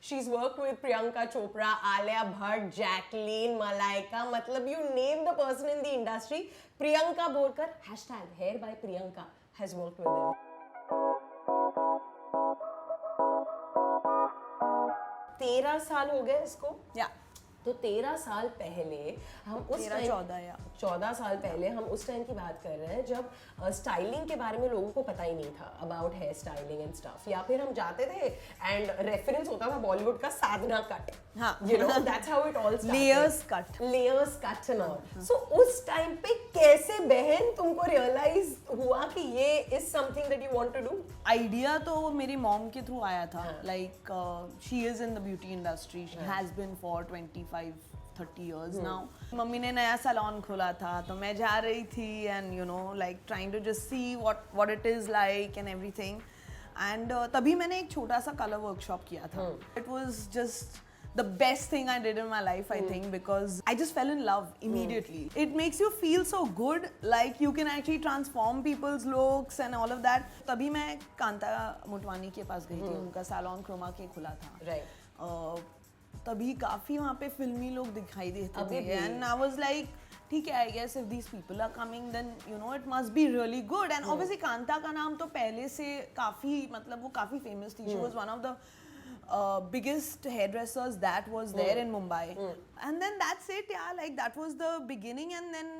she's worked with Priyanka Chopra, Alia Bhatt, Jacqueline, Malaika, matlab you name the person in the industry, Priyanka Borkar, #hair by Priyanka has worked with them. 13 साल हो गए इसको. Yeah. तो 13 साल पहले हम उस 14 साल पहले हम उस टाइम की बात कर रहे हैं जब स्टाइलिंग के बारे में लोगों को पता ही नहीं था about hair styling and stuff. या फिर हम जाते थे एंड रेफरेंस होता था बॉलीवुड का Sadhana cut. You know that's how it all started. Layers cut and all. So उस टाइम पे कैसे बहन तुमको रियलाइज हुआ कि ये is something that you want to do? Idea तो मेरी मॉम के थ्रू आया था. Like she is in the beauty industry. She has been for 25-30 years now. मम्मी ने नया सैलून खोला था तो मैं जा रही थी and you know like trying to just see what it is like and everything. And तभी मैंने एक छोटा सा कलर वर्कशॉप किया था. It was just the best thing I did in my life, I think, because I just fell in love immediately. It makes you feel so good, like you can actually transform people's looks and all of that. तभी मैं कांता मोटवानी के पास गई थी. उनका salon Croma के खुला था. Right. तभी काफी वहाँ पे फिल्मी लोग दिखाई देते थे. And I was like, ठीक है, I guess if these people are coming, then you know it must be really good. And obviously Kanta का नाम तो पहले से काफी मतलब वो काफी famous थी. She was one of the biggest hairdressers that was there in Mumbai. And then that's it, yeah, like that was the beginning, and then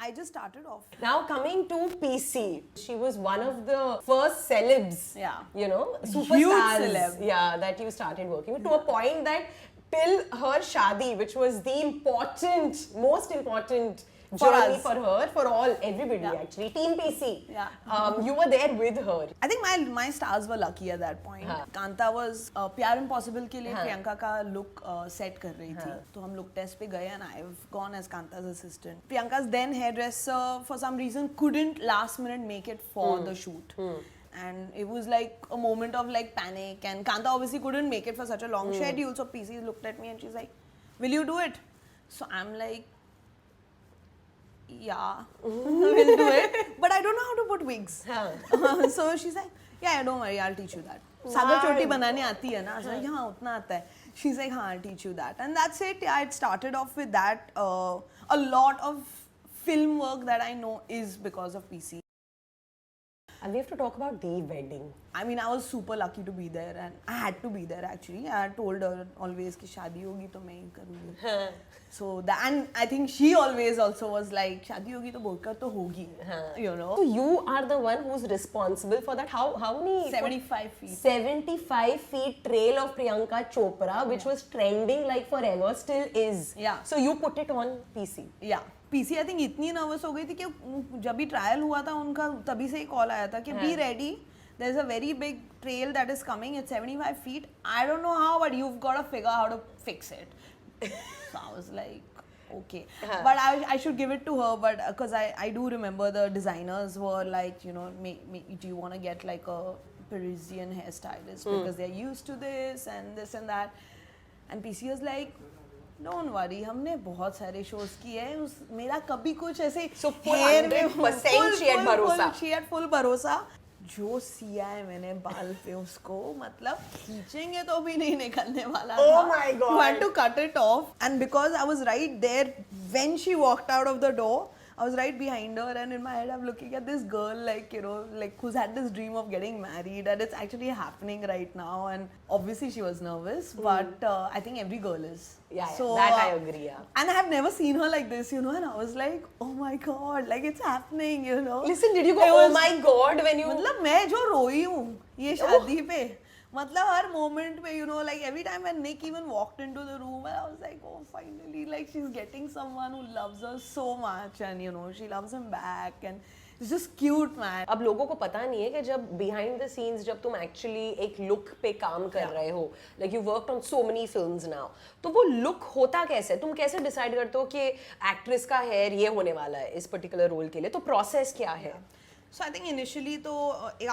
I just started off. Now coming to PC, she was one of the first celebs, Yeah. you know, Huge superstars, celeb. yeah, that you started working with, to a point that till her shadi, which was the most important For journey us. for her, for everybody, Yeah. actually. Team PC. Yeah. You were there with her. I think my stars were lucky at that point. हाँ. Kanta was प्यार impossible के लिए हाँ. प्रियंका का look set कर रही थी. हाँ. तो हम लोग टेस्ट पे गए and I've gone as Kanta's assistant. Priyanka's then hairdresser for some reason couldn't last minute make it for the shoot. And it was like a moment of like panic, and Kanta obviously couldn't make it for such a long schedule. So PC looked at me and she's like, "Will you do it?" So I'm like, yeah, we'll do it, but I don't know how to put wigs. So she's like, yeah, don't worry, I'll teach you that. सागर चोटी बनाने आती है ना? I was like, हाँ, उतना आता है. She's like, हाँ, I'll teach you that. And that's it. Yeah, it started off with that. A lot of film work that I know is because of PC. And we have to talk about the wedding. I mean, I was super lucky to be there, and I had to be there actually. I had told her always कि शादी होगी तो मैं ही करूँगी. So that, and I think she always also was like, शादी होगी तो बोलकर तो होगी. You know. So you are the one who's responsible for that. How many? 75 feet. 75 feet trail of Priyanka Chopra, which was trending like forever, still is. Yeah. So you put it on PC. Yeah. PC I think इतनी nervous हो गई थी कि जब भी trial हुआ था उनका तभी से ही कॉल आया था कि be ready. There's a very big trail that is coming. It's 75 feet. I don't know how, but you've got to figure out how to fix it. So I was like, okay. But I should give it to her. But because I do remember the designers were like, you know, do you want to get like a Parisian hairstylist because they're used to this and that. And PC was like, don't worry, हमने बहुत सारे shows किए हैं. मेरा कभी कुछ ऐसे hair में फुल भरोसा. जो सिया है मैंने बाल पे उसको मतलब खींचेंगे तो भी नहीं निकलने वाला था. Oh my God. You had to cut it off. And because I was right there when she walked out of the door, I was right behind her, and in my head I'm looking at this girl like, you know, like who's had this dream of getting married, and it's actually happening right now. And obviously she was nervous, but I think every girl is. Yeah, so, that I agree. Yeah. And I have never seen her like this, you know, and I was like, oh my God, like it's happening, you know. Listen, did you go, oh my God, when you... मतलब मैं जो रोई हूँ ये शादी पे, मतलब हर moment पे, you know, like every time when Nick even walked into the room, I was like, oh, finally, like she's getting someone who loves her so much, and you know, she loves him back, and it's just cute, man. अब लोगों को पता नहीं है कि जब behind the scenes जब तुम actually एक look पे काम कर रहे हो, like you worked on so many films now, तो वो look होता कैसे? तुम कैसे decide करते हो कि actress का hair ये होने वाला है इस particular role के लिए? तो process क्या है? So I think initially तो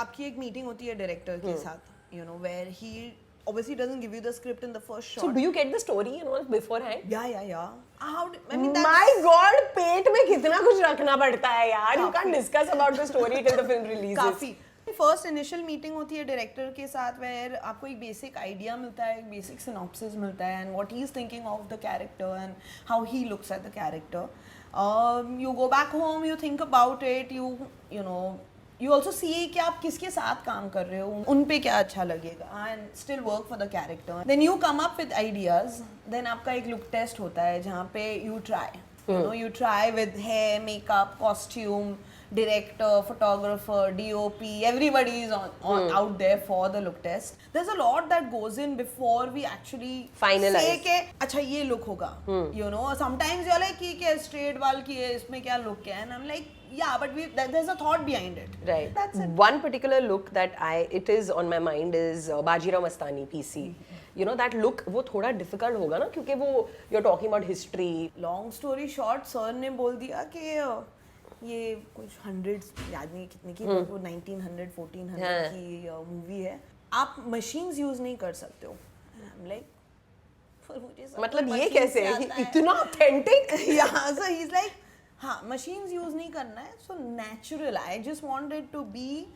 आपकी एक meeting होती है director के साथ, you know, where he obviously doesn't give you the script in the first shot. So do you get the story and all beforehand? Yeah. How I mean, that's... My God, पेट में कितना कुछ रखना पड़ता है यार. You can't discuss about the story till the film releases. काफी. First initial meeting होती है डायरेक्टर के साथ, वेयर आपको एक बेसिक आइडिया मिलता है, एक बेसिक सिनॉप्सिस मिलता है, and what he is thinking of the character and how he looks at the character. You go back home, you think about it, you know, you also see कि आप किसके साथ काम कर रहे हो, उन पे क्या अच्छा लगेगा, and still work for the character. Then you come up with ideas. Then आपका एक look test होता है जहाँ पे you try. You know, you try with hair, makeup, costume, director, photographer, DOP, everybody is on out there for the look test. There's a lot that goes in before we actually finalize. say के अच्छा ये look होगा. You know, sometimes you're like कि straight बाल की है, इसमें क्या look है, and I'm like yeah, but there's a thought behind it. Right. That's it. One particular look that it is on my mind is Bajirao Mastani PC. You know that look वो थोड़ा difficult होगा ना क्योंकि वो you're talking about history. Long story short, sir ने बोल दिया कि ये कुछ hundreds याद नहीं कितने की वो 1900 1400 की मूवी है, आप machines use नहीं कर सकते हो. I'm like मतलब ये कैसे इतना authentic? Yeah, so he's like हाँ machines use नहीं करना है, so natural. I just want it to be,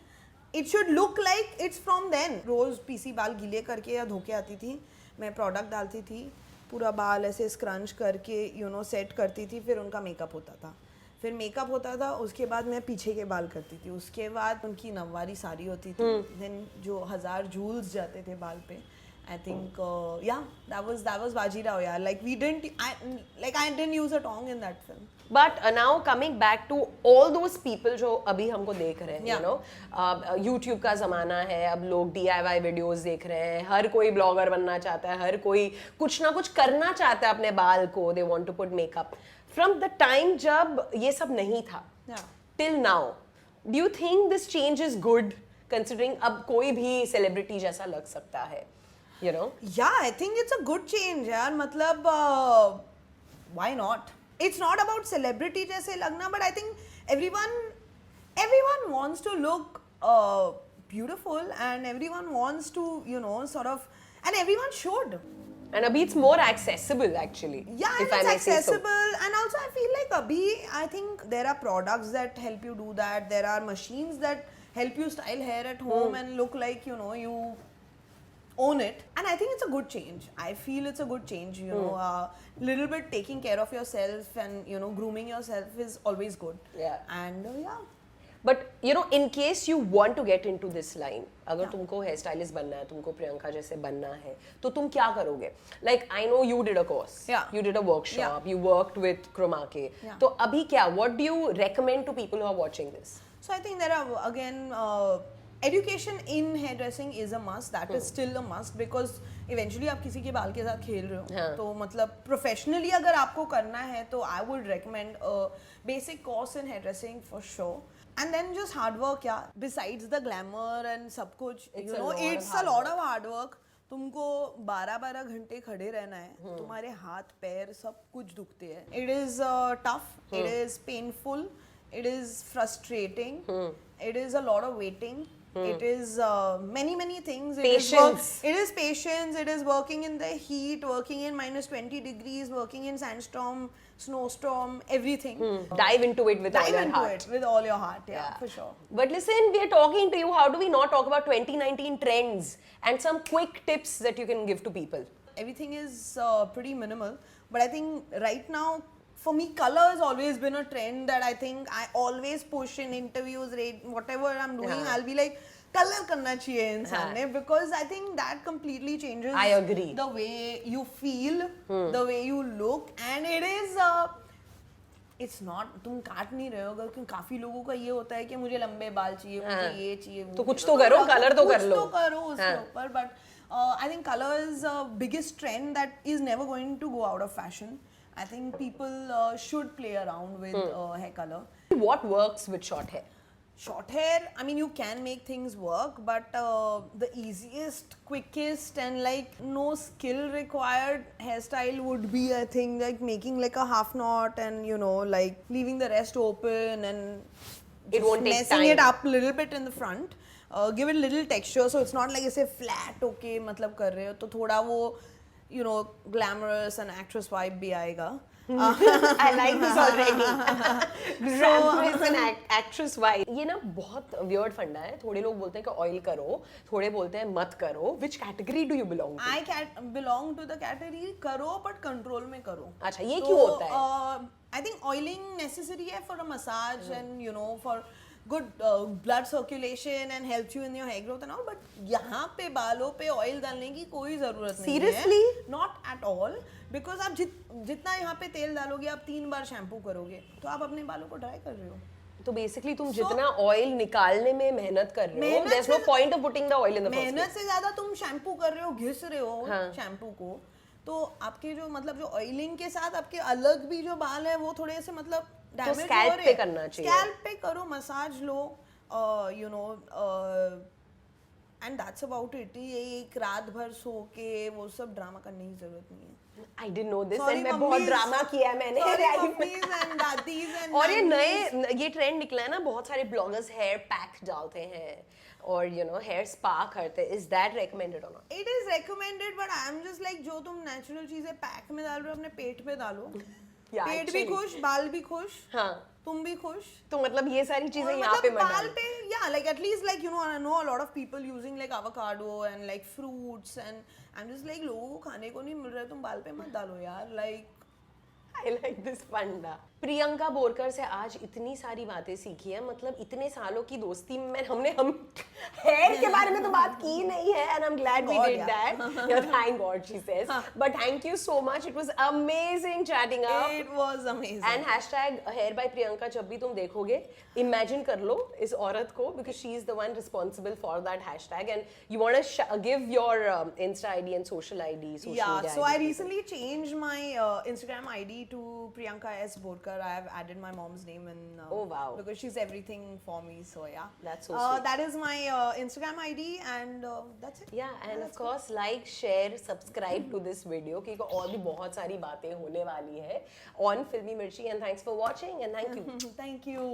it should look like it's from then. रोज पीसी बाल गीले करके या धोके आती थी, मैं प्रोडक्ट डालती थी, पूरा बाल ऐसे स्क्रंच करके you know सेट करती थी, फिर उनका मेकअप होता था, फिर मेकअप होता था, उसके बाद मैं पीछे के बाल करती थी, उसके बाद उनकी नववारी साड़ी होती थी, देन जो 1000 जूल्स जाते थे बाल पे. I think yeah, that was Bajirao. Yeah, like I didn't use a tong in that film. But now coming back to all those people जो अभी हमको देख रहे हैं, you know, YouTube का ज़माना है, अब लोग DIY वीडियोस देख रहे हैं, हर कोई ब्लॉगर बनना चाहता है, हर कोई कुछ ना कुछ करना चाहता है अपने बाल को, they want to put makeup. From the time जब ये सब नहीं था, till now, do you think this change is good, considering अब कोई भी celebrity जैसा लग सकता है, you know? Yeah, I think it's a good change, यार. मतलब why not? It's not about celebrity जैसे लगना, but I think everyone wants to look beautiful, and everyone wants to, you know, sort of, and everyone should. And abhi it's more accessible actually. Yeah, and it's accessible, and also I feel like abhi, I think there are products that help you do that. There are machines that help you style hair at home and look like, you know, you own it. And I think it's a good change. I feel it's a good change, you know. Little bit taking care of yourself and, you know, grooming yourself is always good. Yeah. And yeah. But you know, in case you want to get into this line, अगर तुमको hair stylist बनना है, तुमको प्रियंका जैसे बनना है, तो तुम क्या करोगे? Like I know you did a course, you did a workshop, you worked with Chroma Key. तो अभी क्या? What do you recommend to people who are watching this? So I think there are again education in hairdressing is a must. That is still a must because eventually आप किसी के बाल के साथ खेल रहे हो, तो मतलब professionally अगर आपको करना है, तो I would recommend a basic course in hairdressing for sure. And then just hard work, yeah. Besides the glamour and सब कुछ, you know, it's a lot of hard work. तुमको 12-12 घंटे खड़े रहना है, तुम्हारे हाथ पैर सब कुछ दुखते हैं. It is tough, it is painful, it is frustrating, it is a lot of waiting. It is many things. Patience. It is patience. It is working in the heat, working in -20 degrees, working in sandstorm, snowstorm, everything. Dive into it with all your heart. Dive into it with all your heart, yeah, for sure. But listen, we are talking to you. How do we not talk about 2019 trends and some quick tips that you can give to people? Everything is pretty minimal, but I think right now, for me, color has always been a trend that I think I always push in interviews, whatever I'm doing, I'll be like, color करना चाहिए इंसान ने, because I think that completely changes I agree. the way you feel, the way you look, and it is it's not, तुम काट नहीं रहे हो, क्योंकि काफी लोगों का ये होता है कि मुझे लंबे बाल चाहिए, मुझे ये चाहिए, तो कुछ तो करो, कलर तो कर लो, कुछ तो करो उसके ऊपर. But I think color is the biggest trend that is never going to go out of fashion. I think people should play around with hair color. What works with short hair? Short hair, I mean, you can make things work, but the easiest, quickest, and like no skill required hairstyle would be, I think, like making like a half knot and, you know, like leaving the rest open and it won't take messing time. it up a little bit in the front. Give it a little texture, so it's not like ऐसे flat होके मतलब कर रहे हो, तो थोड़ा वो, you know, glamorous and actress vibe भी आएगा. I like this already. Grandma is an actress wife. ये ना बहुत weird फंडा है. थोड़े लोग बोलते हैं कि oil करो, थोड़े बोलते हैं मत करो. Which category do you belong to? I belong to the category करो but control में करो. अच्छा, ये क्यों होता है? I think oiling necessary है for a massage and you know for good blood circulation and helps you in your hair growth and all, but यहाँ पे बालों पे oil डालने की कोई ज़रूरत नहीं है. Seriously? Not at all, because आप जितना यहाँ पे तेल डालोगे आप 3 बार शैम्पू करोगे तो आप अपने बालों को ड्राई कर रहे हो. तो बेसिकली तुम जितना ऑयल निकालने में मेहनत कर रहे हो, there's no point of putting the oil in the first place. मेहनत से ज़्यादा तुम शैम्पू कर रहे हो, घिस रहे हो शैम्पू को, तो आपके जो मतलब जो ऑयलिंग के साथ आपके अलग भी जो बाल है वो थोड़े से मतलब तो स्कैल्प पे करना चाहिए. स्कैल्प पे करो, massage low, you know, and that's about it. ये एक रात भर सो के वो सब ड्रामा करने की जरूरत नहीं है. I didn't know this and मैं बहुत ड्रामा किया है मैंने लाइफ में. और ये नए ये ट्रेंड निकला है ना, बहुत सारे ब्लॉगर्स हेयर पैक डालते हैं और यू नो हेयर स्पा करते हैं. इज दैट रेकमेंडेड और not? It is recommended but I am just like जो तुम नेचुरल चीजें पैक में डाल रहे हो अपने पेट पे डालो. पेट भी खुश, बाल भी खुश, हाँ तुम भी खुश. तो मतलब ये सारी चीजें यहाँ पे बाल पे या like at least like you know I know a lot of people using like avocado and like fruits and I'm just like लोगों को खाने को नहीं मिल रहा है, तुम बाल पे मत डालो यार. like I like this फंडा. प्रियंका बोरकर से आज इतनी सारी बातें सीखी है. मतलब इतने सालों की दोस्ती में हम हेयर के बारे में तो बात की नहीं है and I'm glad we did that. Yeah, thank God she says. But thank you so much. It was amazing chatting up. It was amazing. And hashtag hair by Priyanka जब भी तुम देखोगे, imagine कर लो इस औरत को, because she is the one responsible for that hashtag and you want to give your Insta ID and social ID. Yeah, so I recently changed my Instagram ID to Priyanka S. Borkar. I have added my mom's name in. Oh wow! Because she's everything for me, so yeah. That's so sweet. That is my Instagram ID, and that's it. Yeah, and of course, like, share, subscribe to this video क्योंकि और भी बहुत सारी बातें होने वाली है on Filmy Mirchi. And thanks for watching and thank you. Thank you.